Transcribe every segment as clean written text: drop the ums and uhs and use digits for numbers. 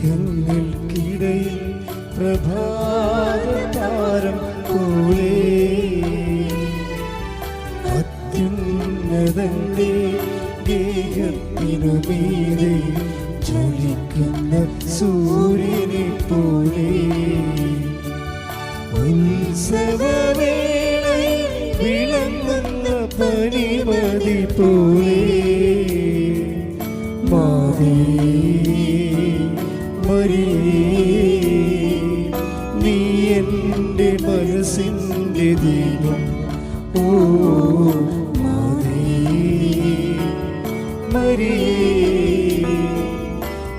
മേഘങ്ങൾക്കിടയിൽ പ്രഭാതതാരം പോലെ അത്യുന്നതന്റെ ഗേഹത്തിനു മീതെ ജ്വലിക്കുന്ന സൂര്യനെ പോലെ ഉത്സവവേളയിൽ വിളങ്ങുന്ന പനിമതി പോലെ മാതേ മരിയേ, നീ എൻ്റെ മനസ്സിൻ്റെ ദീപം. ഓ മാതേ മരിയേ,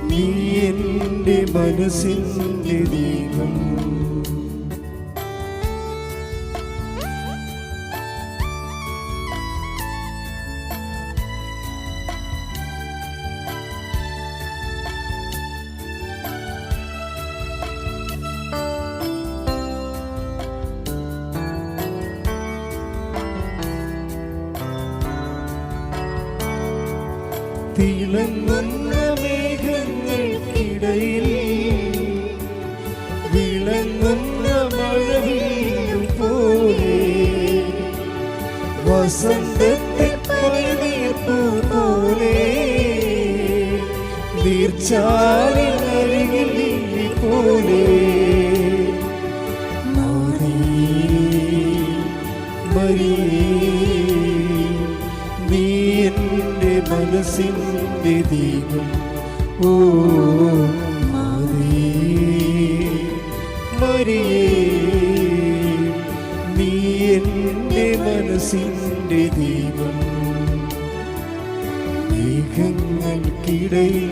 നീ എൻ്റെ മനസ്സിൻ്റെ ദീപം. തിളങ്ങുന്ന മേഘങ്ങൾക്കിടയിൽ വിളങ്ങുന്ന മഴവില്ലും പോലെ വസന്തത്തെ പനിനീർപ്പൂ പോലെ നീർച്ചാലിനരികിൽ ലില്ലി പോലെ നീ എൻ്റെ മനസ്സിൻ്റെ ദീപം. ഓ മാതേ മരിയേ, നീ എൻ്റെ മനസ്സിൻ്റെ ദീപം. മേഘങ്ങൾക്കിടയിൽ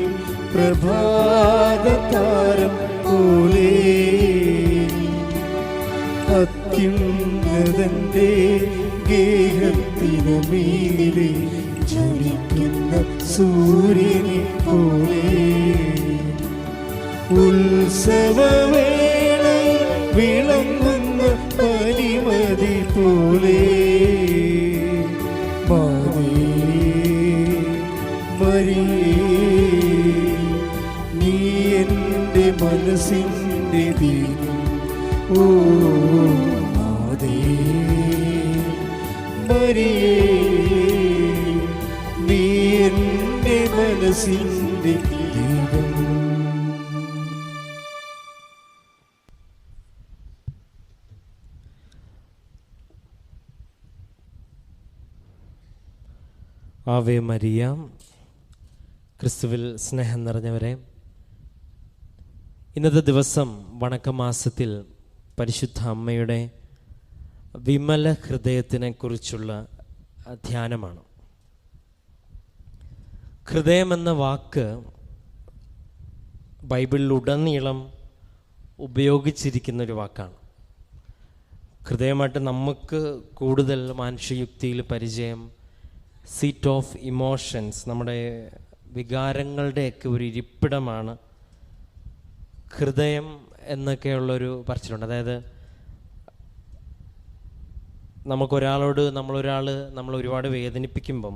പ്രഭാതതാരം പോലെ അത്യുന്നതന്റെ ഗേഹത്തിനു മീതെ ജ്വലിക്കുന്ന സൂര്യനെ പോലെ ഉത്സവവേളയിൽ വിളങ്ങുന്ന പനിമതി പോലെ മാതേ മരിയേ, നീ എൻ്റെ മനസ്സിൻ്റെ ദീപം. ഓ മാതേ മരിയേ, നീ എൻ്റെ മനസ്സിൻ്റെ ദീപം. Ave Maria. ക്രിസ്തുവിൽ സ്നേഹം നിറഞ്ഞവരെ, ഇന്നത്തെ ദിവസം വണക്കമാസത്തിൽ പരിശുദ്ധ അമ്മയുടെ വിമല ഹൃദയത്തിനെ കുറിച്ചുള്ള ധ്യാനമാണ്. ഹൃദയമെന്ന വാക്ക് ബൈബിളിലുടനീളം ഉപയോഗിച്ചിരിക്കുന്നൊരു വാക്കാണ്. ഹൃദയമായിട്ട് നമുക്ക് കൂടുതൽ മാനുഷ്യയുക്തിയിൽ പരിചയം സീറ്റ് ഓഫ് ഇമോഷൻസ്, നമ്മുടെ വികാരങ്ങളുടെയൊക്കെ ഒരു ഇരിപ്പിടമാണ് ഹൃദയം എന്നൊക്കെയുള്ളൊരു പറച്ചിലുണ്ട്. അതായത് നമ്മളൊരാൾ നമ്മൾ ഒരുപാട് വേദനിപ്പിക്കുമ്പം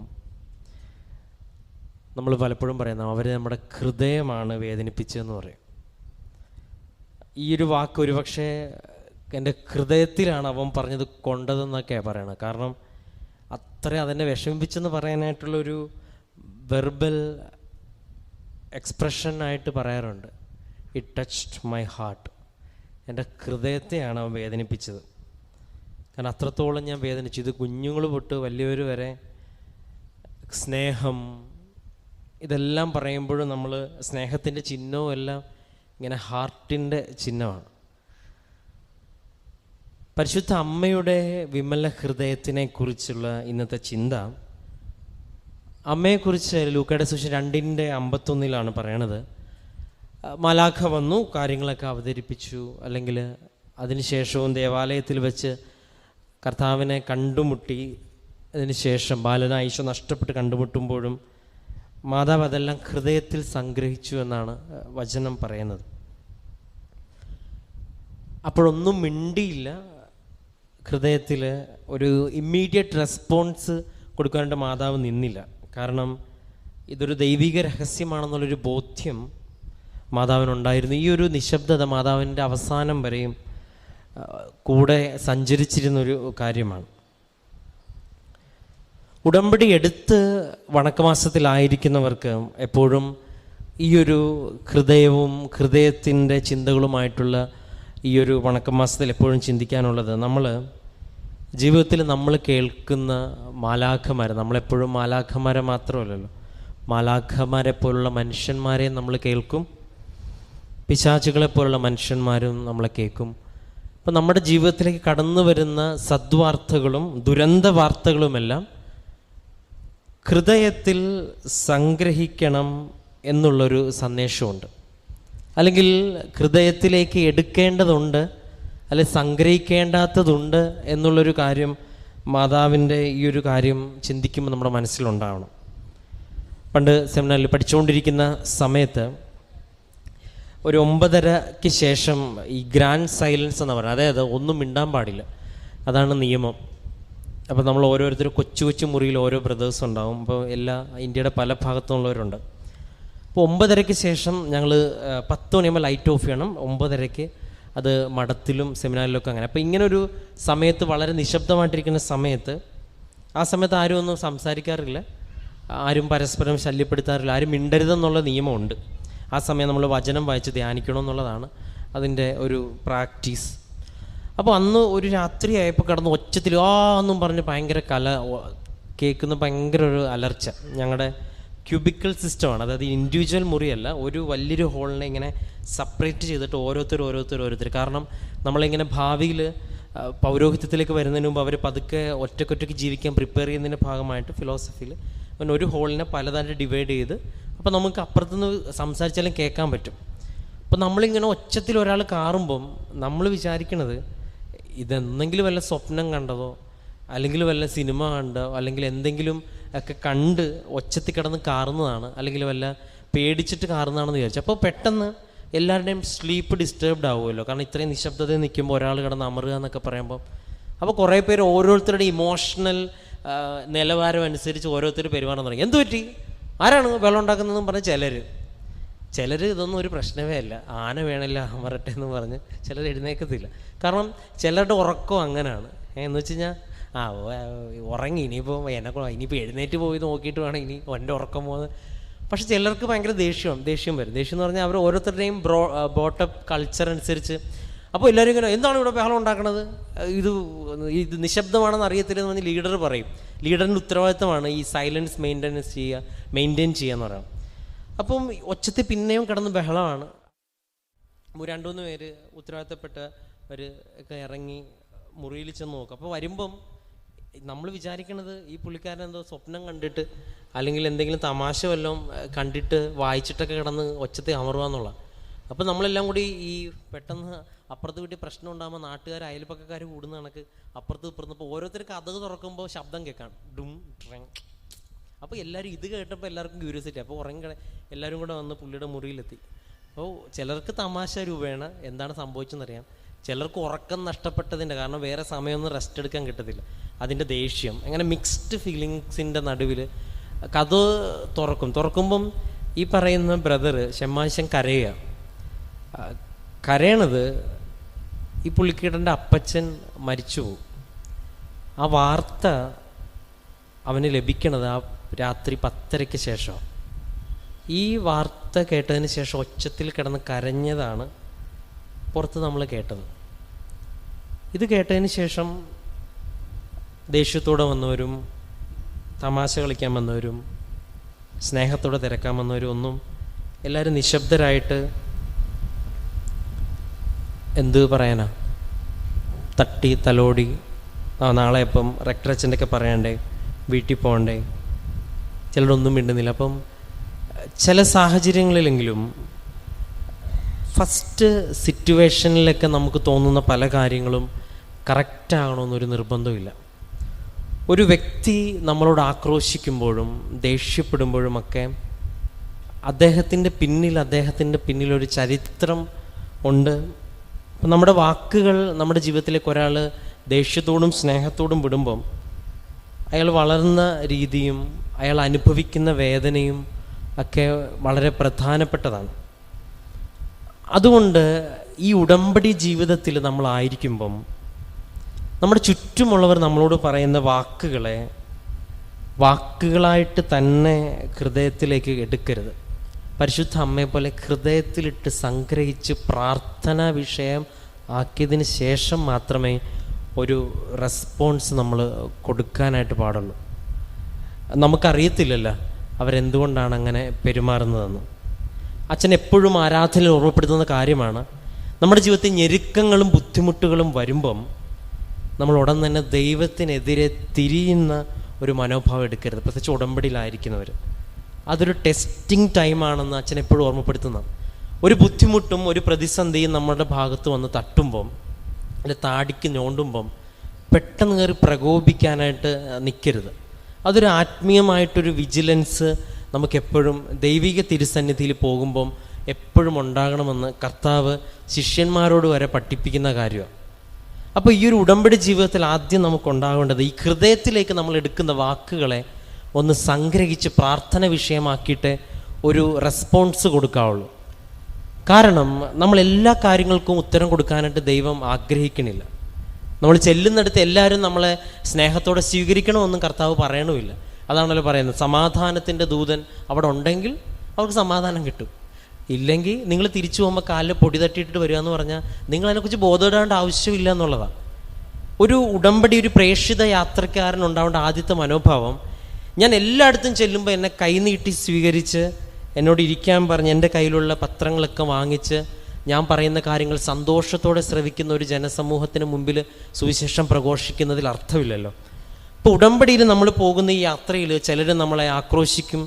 നമ്മൾ പലപ്പോഴും പറയുന്ന അവർ നമ്മുടെ ഹൃദയമാണ് വേദനിപ്പിച്ചതെന്ന് പറയും. ഈ ഒരു വാക്ക് ഒരുപക്ഷെ എൻ്റെ ഹൃദയത്തിലാണ് അവൻ പറഞ്ഞത് കൊണ്ടതെന്നൊക്കെയാണ് പറയണത്. കാരണം അത്ര അതെന്നെ വിഷമിപ്പിച്ചെന്ന് പറയാനായിട്ടുള്ളൊരു വെർബൽ എക്സ്പ്രഷനായിട്ട് പറയാറുണ്ട്. It touched my heart. എൻ്റെ ഹൃദയത്തെയാണ് അവൻ വേദനിപ്പിച്ചത്. കാരണം അത്രത്തോളം ഞാൻ വേദനിച്ചു. ഇത് കുഞ്ഞുങ്ങൾ തൊട്ട് വലിയവർ വരെ സ്നേഹം ഇതെല്ലാം പറയുമ്പോഴും നമ്മൾ സ്നേഹത്തിൻ്റെ ചിഹ്നവും എല്ലാം ഇങ്ങനെ ഹാർട്ടിൻ്റെ ചിഹ്നമാണ്. പരിശുദ്ധ അമ്മയുടെ വിമല ഹൃദയത്തിനെ കുറിച്ചുള്ള ഇന്നത്തെ ചിന്ത, അമ്മയെക്കുറിച്ച് ലൂക്കയുടെ സുവിശേഷം 2:51 പറയണത്. മാലാഖ വന്നു, കാര്യങ്ങളൊക്കെ അവതരിപ്പിച്ചു. അല്ലെങ്കിൽ അതിനുശേഷവും ദേവാലയത്തിൽ വെച്ച് കർത്താവിനെ കണ്ടുമുട്ടി. അതിനുശേഷം ബാലനായ ഈശോ നഷ്ടപ്പെട്ട് കണ്ടുമുട്ടുമ്പോഴും മാതാവ് അതെല്ലാം ഹൃദയത്തിൽ സംഗ്രഹിച്ചു എന്നാണ് വചനം പറയുന്നത്. അപ്പോഴൊന്നും മിണ്ടിയില്ല. ഹൃദയത്തിൽ ഒരു ഇമ്മീഡിയറ്റ് റെസ്പോൺസ് കൊടുക്കാനായിട്ട് മാതാവ് നിന്നില്ല. കാരണം ഇതൊരു ദൈവിക രഹസ്യമാണെന്നുള്ളൊരു ബോധ്യം മാതാവിനുണ്ടായിരുന്നു. ഈ ഒരു നിശബ്ദത മാതാവിൻ്റെ അവസാനം വരെയും കൂടെ സഞ്ചരിച്ചിരുന്നൊരു കാര്യമാണ്. ഉടമ്പടി എടുത്ത് വണക്കമാസത്തിലായിരിക്കുന്നവർക്ക് എപ്പോഴും ഈ ഒരു ഹൃദയത്തിൻ്റെ ചിന്തകളുമായിട്ടുള്ള ഈ ഒരു വണക്കമാസത്തിൽ എപ്പോഴും ചിന്തിക്കാനുള്ളത്, നമ്മൾ ജീവിതത്തിൽ നമ്മൾ കേൾക്കുന്ന മാലാഖമാരെ, നമ്മളെപ്പോഴും മാലാഖമാരെ മാത്രമല്ലല്ലോ, മാലാഖമാരെ പോലുള്ള മനുഷ്യന്മാരെ നമ്മൾ കേൾക്കും, പിശാചുകളെ പോലുള്ള മനുഷ്യന്മാരും നമ്മളെ കേൾക്കും. അപ്പം നമ്മുടെ ജീവിതത്തിലേക്ക് കടന്നു വരുന്ന സദ്വാർത്തകളും ദുരന്ത വാർത്തകളുമെല്ലാം ഹൃദയത്തിൽ സംഗ്രഹിക്കണം എന്നുള്ളൊരു സന്ദേശമുണ്ട്. അല്ലെങ്കിൽ ഹൃദയത്തിലേക്ക് എടുക്കേണ്ടതുണ്ട്, അല്ലെങ്കിൽ സംഗ്രഹിക്കേണ്ടാത്തതുണ്ട് എന്നുള്ളൊരു കാര്യം മാതാവിൻ്റെ ഈ ഒരു കാര്യം ചിന്തിക്കുമ്പോൾ നമ്മുടെ മനസ്സിലുണ്ടാവണം. പണ്ട് സെമിനാറിൽ പഠിച്ചുകൊണ്ടിരിക്കുന്ന സമയത്ത് ഒരു 9:30 ശേഷം ഈ ഗ്രാൻഡ് സൈലൻസ് എന്ന് പറയുന്നത്, അതായത് ഒന്നും മിണ്ടാൻ പാടില്ല, അതാണ് നിയമം. അപ്പോൾ നമ്മൾ ഓരോരുത്തർ കൊച്ചു കൊച്ചു മുറിയിൽ ഓരോ ബ്രദേഴ്സ് ഉണ്ടാവും. അപ്പോൾ ഇന്ത്യയുടെ പല ഭാഗത്തുള്ളവരുണ്ട്. അപ്പോൾ 9:30 ശേഷം ഞങ്ങൾ 10 മണിയാകുമ്പോൾ ലൈറ്റ് ഓഫ് ചെയ്യണം. 9:30 അത് മഠത്തിലും സെമിനാറിലൊക്കെ അങ്ങനെ. അപ്പോൾ ഇങ്ങനൊരു സമയത്ത്, വളരെ നിശബ്ദമായിട്ടിരിക്കുന്ന സമയത്ത്, ആ സമയത്ത് ആരും ഒന്നും സംസാരിക്കാറില്ല, ആരും പരസ്പരം ശല്യപ്പെടുത്താറില്ല, ആരും മിണ്ടരുതെന്നുള്ള നിയമമുണ്ട്. ആ സമയം നമ്മൾ വചനം വായിച്ച് ധ്യാനിക്കണമെന്നുള്ളതാണ് അതിൻ്റെ ഒരു പ്രാക്ടീസ്. അപ്പോൾ അന്ന് ഒരു രാത്രി ആയപ്പോൾ കിടന്ന് ഒച്ചത്തിൽ എന്നും പറഞ്ഞ് ഭയങ്കര കേൾക്കുന്ന ഭയങ്കര ഒരു അലർച്ച. ഞങ്ങളുടെ ക്യൂബിക്കൽ സിസ്റ്റമാണ്, അതായത് ഇൻഡിവിജ്വൽ മുറിയല്ല, ഒരു വലിയൊരു ഹോളിനെ ഇങ്ങനെ സെപ്പറേറ്റ് ചെയ്തിട്ട് ഓരോരുത്തർ. കാരണം നമ്മളിങ്ങനെ ഭാവിയിൽ പൗരോഹിത്യത്തിലേക്ക് വരുന്നതിന് മുമ്പ് അവർ പതുക്കെ ഒറ്റയ്ക്ക് ജീവിക്കാൻ പ്രിപ്പയർ ചെയ്യുന്നതിൻ്റെ ഭാഗമായിട്ട് ഫിലോസഫിയിൽ ഒരു ഹോളിനെ പലതായിട്ട് ഡിവൈഡ് ചെയ്ത്, അപ്പോൾ നമുക്ക് അപ്പുറത്തുനിന്ന് സംസാരിച്ചാലും കേൾക്കാൻ പറ്റും. അപ്പോൾ നമ്മളിങ്ങനെ ഒച്ചത്തിൽ ഒരാൾ കാറുമ്പം നമ്മൾ വിചാരിക്കണത് ഇതെന്തെങ്കിലും വല്ല സ്വപ്നം കണ്ടതോ, അല്ലെങ്കിൽ വല്ല സിനിമ കണ്ടോ, അല്ലെങ്കിൽ എന്തെങ്കിലും ഒക്കെ കണ്ട് ഒച്ചത്തിൽ കിടന്ന് കാറുന്നതാണ്, അല്ലെങ്കിൽ വല്ല പേടിച്ചിട്ട് കാറുന്നതാണെന്ന് വിചാരിച്ചു. അപ്പോൾ പെട്ടെന്ന് എല്ലാവരുടെയും സ്ലീപ്പ് ഡിസ്റ്റർബ്ഡ് ആവുമല്ലോ, കാരണം ഇത്രയും നിശബ്ദതയിൽ നിൽക്കുമ്പോൾ ഒരാൾ കിടന്ന് അമറുക എന്നൊക്കെ പറയുമ്പോൾ. അപ്പോൾ കുറേ പേര് ഓരോരുത്തരുടെ ഇമോഷണൽ നിലവാരം അനുസരിച്ച് ഓരോരുത്തർ പെരുമാറാൻ തുടങ്ങി. എന്തു പറ്റി, ആരാണ് വെള്ളം ഉണ്ടാക്കുന്നതെന്ന് പറഞ്ഞ് ചിലർ ഇതൊന്നും ഒരു പ്രശ്നമേ അല്ല, ആന വേണമില്ല അമരട്ടെ എന്ന് പറഞ്ഞ് ചിലർ എഴുന്നേക്കത്തില്ല. കാരണം ചിലരുടെ ഉറക്കം അങ്ങനെയാണ്. എന്ന് വെച്ച് കഴിഞ്ഞാൽ ഉറങ്ങി, ഇനിയിപ്പോൾ എഴുന്നേറ്റ് പോയി നോക്കിയിട്ട് വേണം ഇനി എൻ്റെ ഉറക്കം പോകുന്നത്. പക്ഷെ ചിലർക്ക് ഭയങ്കര ദേഷ്യം വരും. ദേഷ്യം എന്ന് പറഞ്ഞാൽ അവർ ഓരോരുത്തരുടെയും ബോട്ടപ്പ് കൾച്ചർ അനുസരിച്ച്. അപ്പോൾ എല്ലാവരും ഇങ്ങനെ, എന്താണ് ഇവിടെ ബഹളം ഉണ്ടാക്കണത്, ഇത് നിശബ്ദമാണെന്ന് അറിയത്തില്ലെന്ന് പറഞ്ഞ് ലീഡർ പറയും. ലീഡറിൻ്റെ ഉത്തരവാദിത്തമാണ് ഈ സൈലൻസ് മെയിൻറ്റെയിൻ ചെയ്യുക എന്ന് പറയാം. അപ്പം ഒച്ചത്തിൽ പിന്നെയും കിടന്ന് ബഹളമാണ്. 2-3 പേര് ഉത്തരവാദിത്തപ്പെട്ടവർ ഒക്കെ ഇറങ്ങി മുറിയിൽ ചെന്ന് നോക്കും. അപ്പോൾ വരുമ്പം നമ്മൾ വിചാരിക്കണത് ഈ പുള്ളിക്കാരൻ എന്തോ സ്വപ്നം കണ്ടിട്ട്, അല്ലെങ്കിൽ എന്തെങ്കിലും തമാശ വല്ലതും കണ്ടിട്ട് വായിച്ചിട്ടൊക്കെ കിടന്ന് ഒച്ചത്തിൽ അമറുക എന്നുള്ള. അപ്പോൾ നമ്മളെല്ലാം കൂടി ഈ പെട്ടെന്ന് അപ്പുറത്ത് വീട്ടിൽ പ്രശ്നം ഉണ്ടാകുമ്പോൾ നാട്ടുകാർ അയൽപ്പക്കക്കാർ കൂടുന്ന കണക്ക് അപ്പുറത്ത് ഇപ്പുറത്ത് ഓരോരുത്തർ കഥക് തുറക്കുമ്പോൾ ശബ്ദം കേൾക്കാം, ഡും ട്രെങ്. അപ്പോൾ എല്ലാവരും ഇത് കേട്ടപ്പോൾ എല്ലാവർക്കും ക്യൂരിയോസിറ്റി. അപ്പോൾ എല്ലാവരും കൂടെ വന്ന് പുള്ളിയുടെ മുറിയിലെത്തി. അപ്പോൾ ചിലർക്ക് തമാശ രൂപേണ എന്താണ് സംഭവിച്ചെന്നറിയാം, ചിലർക്ക് ഉറക്കം നഷ്ടപ്പെട്ടതിൻ്റെ കാരണം വേറെ സമയമൊന്നും റെസ്റ്റ് എടുക്കാൻ കിട്ടത്തില്ല, അതിൻ്റെ ദേഷ്യം, അങ്ങനെ മിക്സ്ഡ് ഫീലിങ്സിൻ്റെ നടുവിൽ കഥ തുറക്കുമ്പം ഈ പറയുന്ന ബ്രദർ ഷെമ്മാശൻ കരയണത് ഈ പുള്ളിക്കീടൻ്റെ അപ്പച്ചൻ മരിച്ചുപോകും. ആ വാർത്ത അവന് ലഭിക്കണത് ആ രാത്രി 10:30 ശേഷം. ഈ വാർത്ത കേട്ടതിന് ശേഷം ഒച്ചത്തിൽ കിടന്ന് കരഞ്ഞതാണ് പുറത്ത് നമ്മൾ കേട്ടത്. ഇത് കേട്ടതിന് ശേഷം ദേഷ്യത്തോടെ വന്നവരും തമാശ കളിക്കാൻ വന്നവരും സ്നേഹത്തോടെ തിരക്കാൻ വന്നവരും ഒന്നും എല്ലാവരും നിശബ്ദരായിട്ട് എന്ത് പറയാനാ, തട്ടി തലോടി, നാളെ ഇപ്പം റെക്ടറച്ചൻ്റെ ഒക്കെ പറയണ്ടേ, വീട്ടിൽ പോകണ്ടേ, ചിലരൊന്നും മിണ്ടുന്നില്ല. അപ്പം ചില സാഹചര്യങ്ങളിലെങ്കിലും ഫസ്റ്റ് സിറ്റുവേഷനിലൊക്കെ നമുക്ക് തോന്നുന്ന പല കാര്യങ്ങളും കറക്റ്റ് ആകണമെന്നൊരു നിർബന്ധമില്ല. ഒരു വ്യക്തി നമ്മളോട് ആക്രോശിക്കുമ്പോഴും ദേഷ്യപ്പെടുമ്പോഴുമൊക്കെ അദ്ദേഹത്തിൻ്റെ പിന്നിലൊരു ചരിത്രം ഉണ്ട്. അപ്പം നമ്മുടെ വാക്കുകൾ നമ്മുടെ ജീവിതത്തിലേക്ക് ഒരാൾ ദേഷ്യത്തോടും സ്നേഹത്തോടും വിടുമ്പം അയാൾ വളർന്ന രീതിയും അയാൾ അനുഭവിക്കുന്ന വേദനയും ഒക്കെ വളരെ പ്രധാനപ്പെട്ടതാണ്. അതുകൊണ്ട് ഈ ഉടമ്പടി ജീവിതത്തിൽ നമ്മളായിരിക്കുമ്പം നമ്മുടെ ചുറ്റുമുള്ളവർ നമ്മളോട് പറയുന്ന വാക്കുകളായിട്ട് തന്നെ ഹൃദയത്തിലേക്ക് എടുക്കരുത്. പരിശുദ്ധ അമ്മയെ പോലെ ഹൃദയത്തിലിട്ട് സംഗ്രഹിച്ച് പ്രാർത്ഥനാ വിഷയം ആക്കിയതിന് ശേഷം മാത്രമേ ഒരു റെസ്പോൺസ് നമ്മൾ കൊടുക്കാനായിട്ട് പാടുള്ളൂ. നമുക്കറിയത്തില്ലല്ലോ അവരെന്തുകൊണ്ടാണ് അങ്ങനെ പെരുമാറുന്നതെന്ന്. അച്ഛൻ എപ്പോഴും ആരാധനയിൽ ഓർമ്മപ്പെടുത്തുന്ന കാര്യമാണ്, നമ്മുടെ ജീവിതത്തിൽ ഞെരുക്കങ്ങളും ബുദ്ധിമുട്ടുകളും വരുമ്പം നമ്മൾ ഉടൻ തന്നെ ദൈവത്തിനെതിരെ തിരിയുന്ന ഒരു മനോഭാവം എടുക്കരുത്. പ്രത്യേകിച്ച് ഉടമ്പടിയിലായിരിക്കുന്നവർ. അതൊരു ടെസ്റ്റിംഗ് ടൈമാണെന്ന് അച്ഛൻ എപ്പോഴും ഓർമ്മപ്പെടുത്തുന്നത്. ഒരു ബുദ്ധിമുട്ടും ഒരു പ്രതിസന്ധിയും നമ്മുടെ ഭാഗത്ത് വന്ന് തട്ടുമ്പം, അല്ലെ താടിക്ക് ഞോണ്ടുമ്പം പെട്ടെന്ന് കയറി പ്രകോപിക്കാനായിട്ട് നിൽക്കരുത്. അതൊരു ആത്മീയമായിട്ടൊരു വിജിലൻസ് നമുക്കെപ്പോഴും ദൈവിക തിരുസന്നിധിയിൽ പോകുമ്പം എപ്പോഴും ഉണ്ടാകണമെന്ന് കർത്താവ് ശിഷ്യന്മാരോട് വരെ പഠിപ്പിക്കുന്ന കാര്യമാണ്. അപ്പോൾ ഈ ഒരു ഉടമ്പടി ജീവിതത്തിൽ ആദ്യം നമുക്കുണ്ടാകേണ്ടത് ഈ ഹൃദയത്തിലേക്ക് നമ്മൾ എടുക്കുന്ന വാക്കുകളെ ഒന്ന് സംഗ്രഹിച്ച് പ്രാർത്ഥന വിഷയമാക്കിയിട്ട് ഒരു റെസ്പോൺസ് കൊടുക്കാവുള്ളൂ. കാരണം നമ്മൾ എല്ലാ കാര്യങ്ങൾക്കും ഉത്തരം കൊടുക്കാനായിട്ട് ദൈവം ആഗ്രഹിക്കണില്ല. നമ്മൾ ചെല്ലുന്നിടത്ത് എല്ലാവരും നമ്മളെ സ്നേഹത്തോടെ സ്വീകരിക്കണമെന്നും കർത്താവ് പറയണമില്ല. അതാണല്ലോ പറയുന്നത്, സമാധാനത്തിൻ്റെ ദൂതൻ അവിടെ ഉണ്ടെങ്കിൽ അവർക്ക് സമാധാനം കിട്ടും, ഇല്ലെങ്കിൽ നിങ്ങൾ തിരിച്ചു പോകുമ്പോൾ കാലിൽ പൊടി തട്ടിയിട്ട് വരിക എന്ന് പറഞ്ഞാൽ നിങ്ങൾ അതിനെക്കുറിച്ച് ബോധപ്പെടേണ്ട ആവശ്യമില്ല എന്നുള്ളതാണ്. ഒരു ഉടമ്പടി, ഒരു പ്രേക്ഷിത യാത്രക്കാരൻ ഉണ്ടാവേണ്ട ആദ്യത്തെ മനോഭാവം, ഞാൻ എല്ലായിടത്തും ചെല്ലുമ്പോൾ എന്നെ കൈനീട്ടി സ്വീകരിച്ച് എന്നോട് ഇരിക്കാൻ പറഞ്ഞ് എൻ്റെ കയ്യിലുള്ള പത്രങ്ങളൊക്കെ വാങ്ങിച്ച് ഞാൻ പറയുന്ന കാര്യങ്ങൾ സന്തോഷത്തോടെ ശ്രവിക്കുന്ന ഒരു ജനസമൂഹത്തിന് മുമ്പിൽ സുവിശേഷം പ്രഘോഷിക്കുന്നതിൽ അർത്ഥമില്ലല്ലോ. ഇപ്പോൾ ഉടമ്പടിയിൽ നമ്മൾ പോകുന്ന ഈ യാത്രയിൽ ചിലർ നമ്മളെ ആക്രോശിക്കും,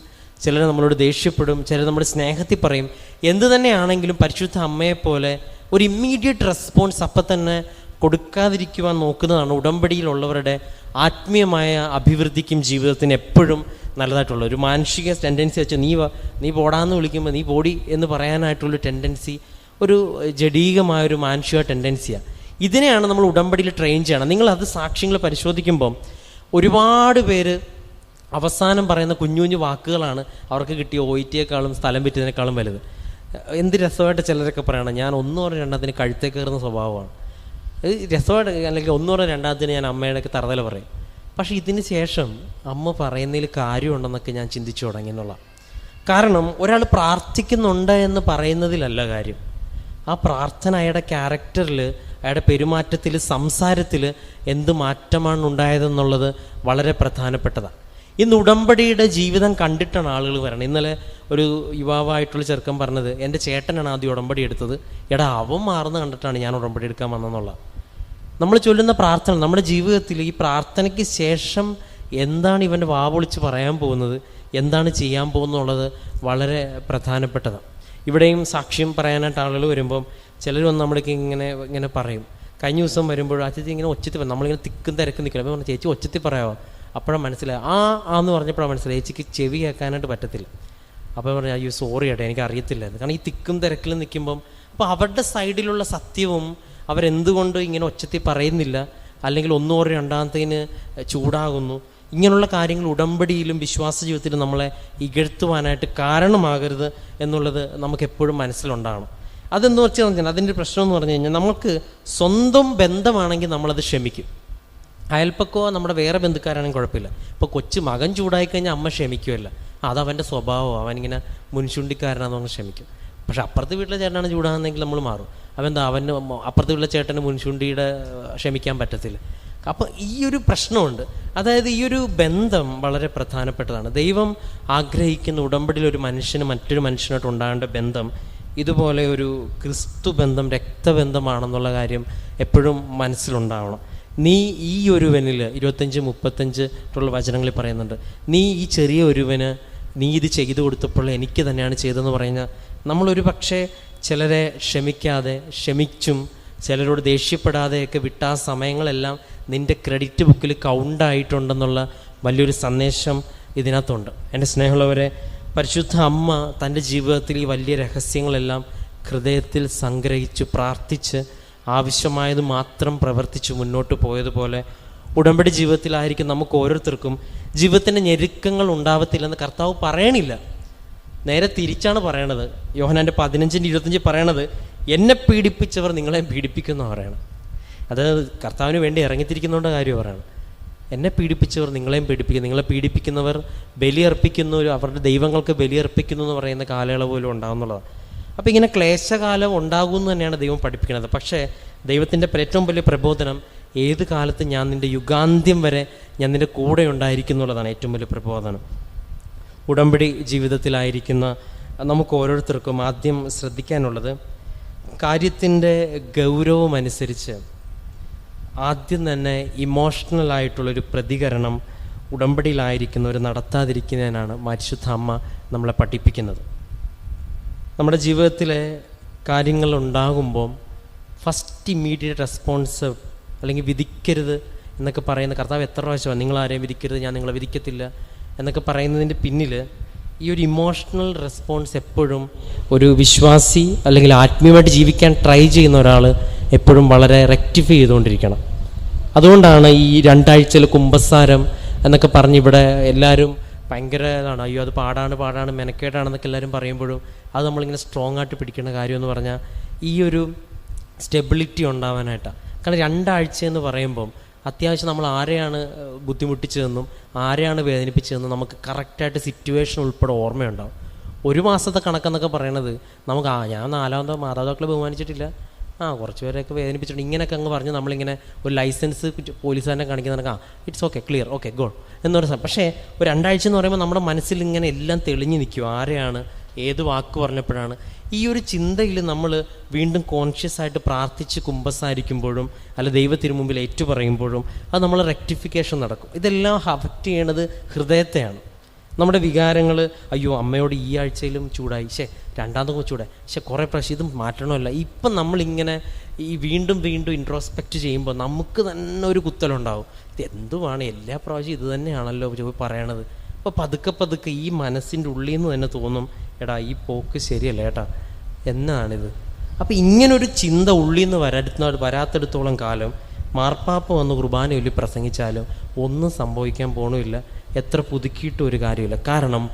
ചിലർ നമ്മളോട് ദേഷ്യപ്പെടും, ചിലർ നമ്മുടെ സ്നേഹത്തിൽ പറയും. എന്തു തന്നെയാണെങ്കിലും പരിശുദ്ധ അമ്മയെപ്പോലെ ഒരു ഇമ്മീഡിയറ്റ് റെസ്പോൺസ് അപ്പം തന്നെ കൊടുക്കാതിരിക്കുവാൻ നോക്കുന്നതാണ് ഉടമ്പടിയിലുള്ളവരുടെ ആത്മീയമായ അഭിവൃദ്ധിക്കും ജീവിതത്തിന് എപ്പോഴും നല്ലതായിട്ടുള്ള ഒരു മാനുഷിക ടെൻഡൻസി വെച്ച് നീ പോടാന്ന് വിളിക്കുമ്പോൾ നീ പോടി എന്ന് പറയാനായിട്ടുള്ള ടെൻഡൻസി ഒരു ജഡീകമായൊരു മാനുഷിക ടെൻഡൻസിയാണ്. ഇതിനെയാണ് നമ്മൾ ഉടമ്പടിയിൽ ട്രെയിൻ ചെയ്യണം. നിങ്ങളത് സാക്ഷ്യങ്ങൾ പരിശോധിക്കുമ്പം ഒരുപാട് പേര് അവസാനം പറയുന്ന കുഞ്ഞു കുഞ്ഞു വാക്കുകളാണ് അവർക്ക് കിട്ടിയ OIT-യേക്കാളും സ്ഥലം വിറ്റതിനേക്കാളും വലുത്. എന്ത് രസമായിട്ട് ചിലരൊക്കെ പറയണം, ഞാൻ 1 പറഞ്ഞ 2 കഴുത്തേ കയറുന്ന സ്വഭാവമാണ്. രസമായിട്ട്, അല്ലെങ്കിൽ 1 പറഞ്ഞ 2 ഞാൻ അമ്മയുടെയൊക്കെ തറുതല പറയും. പക്ഷേ ഇതിന് ശേഷം അമ്മ പറയുന്നതിൽ കാര്യമുണ്ടെന്നൊക്കെ ഞാൻ ചിന്തിച്ചു തുടങ്ങി എന്നുള്ള. കാരണം ഒരാൾ പ്രാർത്ഥിക്കുന്നുണ്ട് എന്ന് പറയുന്നതിലല്ല കാര്യം, ആ പ്രാർത്ഥന അയാളുടെ ക്യാരക്ടറിൽ, അയാളുടെ പെരുമാറ്റത്തിൽ, സംസാരത്തിൽ എന്ത് മാറ്റമാണ് ഉണ്ടായതെന്നുള്ളത് വളരെ പ്രധാനപ്പെട്ടതാണ്. ഇന്ന് ഉടമ്പടിയുടെ ജീവിതം കണ്ടിട്ടാണ് ആളുകൾ വരണം. ഇന്നലെ ഒരു യുവാവായിട്ടുള്ള ചെറുക്കൻ പറഞ്ഞത്, എൻ്റെ ചേട്ടനാണ് ആദ്യം ഉടമ്പടി എടുത്തത്, അവൻ മാറുന്ന കണ്ടിട്ടാണ് ഞാൻ ഉടമ്പടി എടുക്കാൻ വന്നെന്നുള്ള. നമ്മൾ ചൊല്ലുന്ന പ്രാർത്ഥന, നമ്മുടെ ജീവിതത്തിൽ ഈ പ്രാർത്ഥനയ്ക്ക് ശേഷം എന്താണ് ഇവൻ്റെ വാവൊളിച്ച് പറയാൻ പോകുന്നത്, എന്താണ് ചെയ്യാൻ പോകുന്നുള്ളത് വളരെ പ്രധാനപ്പെട്ടതാണ്. ഇവിടെയും സാക്ഷ്യം പറയാനായിട്ട് ആളുകൾ വരുമ്പം ചിലർ വന്ന് നമ്മൾക്ക് ഇങ്ങനെ പറയും. കഴിഞ്ഞ ദിവസം വരുമ്പോൾ ആ ചേച്ചി ഇങ്ങനെ ഒച്ചത്തി, നമ്മളിങ്ങനെ തിക്കും തിരക്കും നിൽക്കണം. അപ്പോൾ പറഞ്ഞു, ചേച്ചി ഒച്ചത്തി പറയാമോ? അപ്പോഴാണ് മനസ്സിലായി, ആന്ന് പറഞ്ഞപ്പോഴാണ് മനസ്സിലായി ചേച്ചിക്ക് ചെവി കേൾക്കാനായിട്ട് പറ്റത്തില്ല. അപ്പോൾ പറഞ്ഞു, അയ്യോ സോറി ഏട്ടാ, എനിക്ക് അറിയത്തില്ലായിരുന്നു. കാരണം ഈ തിക്കും തിരക്കിലും നിൽക്കുമ്പം അപ്പോൾ അവരുടെ സൈഡിലുള്ള സത്യവും അവരെന്തുകൊണ്ട് ഇങ്ങനെ ഒച്ചത്തി പറയുന്നില്ല, അല്ലെങ്കിൽ 1 or 2 ചൂടാകുന്നു, ഇങ്ങനെയുള്ള കാര്യങ്ങൾ ഉടമ്പടിയിലും വിശ്വാസ ജീവിതത്തിലും നമ്മളെ ഇകഴ്ത്തുവാനായിട്ട് കാരണമാകരുത് എന്നുള്ളത് നമുക്കെപ്പോഴും മനസ്സിലുണ്ടാകണം. അതെന്ന് വെച്ചാൽ അതിൻ്റെ പ്രശ്നം എന്ന് പറഞ്ഞു കഴിഞ്ഞാൽ, നമുക്ക് സ്വന്തം ബന്ധമാണെങ്കിൽ നമ്മളത് ക്ഷമിക്കും. അയൽപ്പക്കമോ നമ്മുടെ വേറെ ബന്ധുക്കാരാണെങ്കിൽ കുഴപ്പമില്ല. ഇപ്പോൾ കൊച്ചു മകൻ ചൂടായിക്കഴിഞ്ഞാൽ അമ്മ ക്ഷമിക്കുമല്ല, അതവൻ്റെ സ്വഭാവമോ, അവനിങ്ങനെ മുൻചുണ്ടിക്കാരനാണെന്ന് പറഞ്ഞ് ക്ഷമിക്കും. പക്ഷെ അപ്പുറത്തെ വീട്ടിലെ ചേട്ടനാണ് ചൂടാകുന്നെങ്കിൽ നമ്മൾ മാറും. അവൻ്റെ അപ്പുറത്തെ വീട്ടിലെ ചേട്ടന് മുൻചുണ്ടിയുടെ ക്ഷമിക്കാൻ പറ്റത്തില്ല. അപ്പോൾ ഈ ഒരു പ്രശ്നമുണ്ട്. അതായത് ഈ ഒരു ബന്ധം വളരെ പ്രധാനപ്പെട്ടതാണ്. ദൈവം ആഗ്രഹിക്കുന്ന ഉടമ്പടിയിൽ ഒരു മനുഷ്യന് മറ്റൊരു മനുഷ്യനായിട്ട് ഉണ്ടാകേണ്ട ബന്ധം ഇതുപോലെ ഒരു ക്രിസ്തു ബന്ധം, രക്തബന്ധമാണെന്നുള്ള കാര്യം എപ്പോഴും മനസ്സിലുണ്ടാവണം. നീ ഈ ഒരുവനിൽ 25-35 വചനങ്ങളിൽ പറയുന്നുണ്ട്, നീ ഈ ചെറിയ ഒരുവന് നീ ഇത് ചെയ്തു കൊടുത്തപ്പോൾ എനിക്ക് തന്നെയാണ് ചെയ്തതെന്ന് പറയുന്നത്. നമ്മളൊരു പക്ഷേ ചിലരെ ക്ഷമിച്ചും ചിലരോട് ദേഷ്യപ്പെടാതെയൊക്കെ വിട്ട ആ സമയങ്ങളെല്ലാം നിൻ്റെ ക്രെഡിറ്റ് ബുക്കിൽ കൗണ്ടായിട്ടുണ്ടെന്നുള്ള വലിയൊരു സന്ദേശം ഇതിനകത്തുണ്ട്. എൻ്റെ സ്നേഹമുള്ളവരെ, പരിശുദ്ധ അമ്മ തൻ്റെ ജീവിതത്തിൽ ഈ വലിയ രഹസ്യങ്ങളെല്ലാം ഹൃദയത്തിൽ സംഗ്രഹിച്ച് പ്രാർത്ഥിച്ച് ആവശ്യമായത് മാത്രം പ്രവർത്തിച്ച് മുന്നോട്ട് പോയതുപോലെ ഉടമ്പടി ജീവിതത്തിലായിരിക്കും നമുക്ക് ഓരോരുത്തർക്കും ജീവിതത്തിൻ്റെ ഞെരുക്കങ്ങൾ ഉണ്ടാവത്തില്ലെന്ന് കർത്താവ് പറയണില്ല, നേരെ തിരിച്ചാണ് പറയണത്. യോഹന്നാൻ്റെ 15:25 പറയണത്, എന്നെ പീഡിപ്പിച്ചവർ നിങ്ങളെയും പീഡിപ്പിക്കുന്ന പറയണം. അത് കർത്താവിന് വേണ്ടി ഇറങ്ങിത്തിരിക്കുന്നതുകൊണ്ട് കാര്യം പറയണം. എന്നെ പീഡിപ്പിച്ചവർ നിങ്ങളെയും പീഡിപ്പിക്കുന്നു, നിങ്ങളെ പീഡിപ്പിക്കുന്നവർ ബലിയർപ്പിക്കുന്നു, അവരുടെ ദൈവങ്ങൾക്ക് ബലിയർപ്പിക്കുന്നു എന്ന് പറയുന്ന കാലയളവ് പോലും ഉണ്ടാകുന്നുള്ളതാണ്. അപ്പോൾ ഇങ്ങനെ ക്ലേശകാലം ഉണ്ടാകുമെന്ന് തന്നെയാണ് ദൈവം പഠിപ്പിക്കുന്നത്. പക്ഷേ ദൈവത്തിൻ്റെ ഏറ്റവും വലിയ പ്രബോധനം, ഏത് കാലത്ത് ഞാൻ നിൻ്റെ യുഗാന്ത്യം വരെ ഞാൻ നിൻ്റെ കൂടെ ഉണ്ടായിരിക്കും എന്നുള്ളതാണ് ഏറ്റവും വലിയ പ്രബോധനം. ഉടമ്പടി ജീവിതത്തിലായിരിക്കുന്ന നമുക്ക് ഓരോരുത്തർക്കും ആദ്യം ശ്രദ്ധിക്കാനുള്ളത്, കാര്യത്തിൻ്റെ ഗൗരവമനുസരിച്ച് ആദ്യം തന്നെ ഇമോഷണലായിട്ടുള്ളൊരു പ്രതികരണം ഉടമ്പടിയിലായിരിക്കുന്നവർ നടത്താതിരിക്കുന്നതിനാണ് പരിശുദ്ധ അമ്മ നമ്മളെ പഠിപ്പിക്കുന്നത്. നമ്മുടെ ജീവിതത്തിലെ കാര്യങ്ങൾ ഉണ്ടാകുമ്പം ഫസ്റ്റ് ഇമ്മീഡിയറ്റ് റെസ്പോൺസ്, അല്ലെങ്കിൽ വിധിക്കരുത് എന്നൊക്കെ പറയുന്ന കർത്താവ് എത്ര പ്രാവശ്യമാണ് നിങ്ങൾ ആരെയും വിധിക്കരുത്, ഞാൻ നിങ്ങളെ വിധിക്കത്തില്ല എന്നൊക്കെ പറയുന്നതിൻ്റെ പിന്നിൽ ഈ ഒരു ഇമോഷണൽ റെസ്പോൺസ് എപ്പോഴും ഒരു വിശ്വാസി അല്ലെങ്കിൽ ആത്മീയമായിട്ട് ജീവിക്കാൻ ട്രൈ ചെയ്യുന്ന ഒരാൾ എപ്പോഴും വളരെ റെക്ടിഫൈ ചെയ്തുകൊണ്ടിരിക്കണം. അതുകൊണ്ടാണ് ഈ 2 ആഴ്ചയിൽ കുമ്പസാരം എന്നൊക്കെ പറഞ്ഞ് ഇവിടെ എല്ലാവരും ഭയങ്കര ഇതാണ്, അയ്യോ അത് പാടാണ് മെനക്കേടാണെന്നൊക്കെ എല്ലാവരും പറയുമ്പോഴും അത് നമ്മളിങ്ങനെ സ്ട്രോങ് ആയിട്ട് പിടിക്കേണ്ട കാര്യമെന്ന് പറഞ്ഞാൽ ഈ ഒരു സ്റ്റെബിലിറ്റി ഉണ്ടാവാനായിട്ടാണ്. കാരണം 2 ആഴ്ച എന്ന് പറയുമ്പം അത്യാവശ്യം നമ്മൾ ആരെയാണ് ബുദ്ധിമുട്ടിച്ചതെന്നും ആരെയാണ് വേദനിപ്പിച്ചതെന്നും നമുക്ക് കറക്റ്റായിട്ട് സിറ്റുവേഷൻ ഉൾപ്പെടെ ഓർമ്മയുണ്ടാവും. 1 മാസത്തെ കണക്കെന്നൊക്കെ പറയണത് നമുക്ക് ഞാൻ 4ാമത്തെ മാതാപിതാക്കളെ ബഹുമാനിച്ചിട്ടില്ല, കുറച്ച് പേരെയൊക്കെ വേദനിപ്പിച്ചിട്ടുണ്ട്, ഇങ്ങനെയൊക്കെ അങ്ങ് പറഞ്ഞ് നമ്മളിങ്ങനെ ഒരു ലൈസൻസ് പോലീസുകാരനെ കാണിക്കുന്ന it's okay, clear, okay, God എന്നൊരു പക്ഷേ ഒരു 2 ആഴ്ച എന്ന് പറയുമ്പോൾ നമ്മുടെ മനസ്സിൽ ഇങ്ങനെ എല്ലാം തെളിഞ്ഞു നിൽക്കും. ആരെയാണ് ഏത് വാക്ക് പറഞ്ഞപ്പോഴാണ് ഈ ഒരു ചിന്തയിൽ നമ്മൾ വീണ്ടും കോൺഷ്യസ് ആയിട്ട് പ്രാർത്ഥിച്ച് കുമ്പസാരിക്കുമ്പോഴും അല്ല ദൈവത്തിന് മുമ്പിൽ ഏറ്റുപറയുമ്പോഴും അത് നമ്മൾ റെക്ടിഫിക്കേഷൻ നടക്കും. ഇതെല്ലാം അഫക്റ്റ് ചെയ്യണത് ഹൃദയത്തെയാണ്. നമ്മുടെ വികാരങ്ങൾ, അയ്യോ അമ്മയോട് ഈ ആഴ്ചയിലും ചൂടായി, രണ്ടാമത്തെ ചൂടായി, കുറേ പ്രാവശ്യം ഇത് മാറ്റണമല്ല. ഇപ്പം നമ്മളിങ്ങനെ ഈ വീണ്ടും ഇൻട്രോസ്പെക്റ്റ് ചെയ്യുമ്പോൾ നമുക്ക് തന്നെ ഒരു കുത്തലുണ്ടാവും, ഇത് എന്തുവാണ് എല്ലാ പ്രാവശ്യം ഇത് തന്നെയാണല്ലോ പറയണത്. അപ്പോൾ പതുക്കെ ഈ മനസ്സിൻ്റെ ഉള്ളിൽ നിന്ന് തന്നെ തോന്നും, എടാ ഈ പോക്ക് ശരിയല്ല ഏട്ടാ, എന്നാണിത്. അപ്പോൾ ഇങ്ങനൊരു ചിന്ത ഉള്ളിൽ നിന്ന് വരാത്തിടത്തോളം കാലം മാർപ്പാപ്പ വന്ന് കുർബാന ചൊല്ലി പ്രസംഗിച്ചാലും ഒന്നും സംഭവിക്കാൻ പോകണമില്ല, എത്ര പുതുക്കിയിട്ടും ഒരു കാര്യമില്ല. കാരണം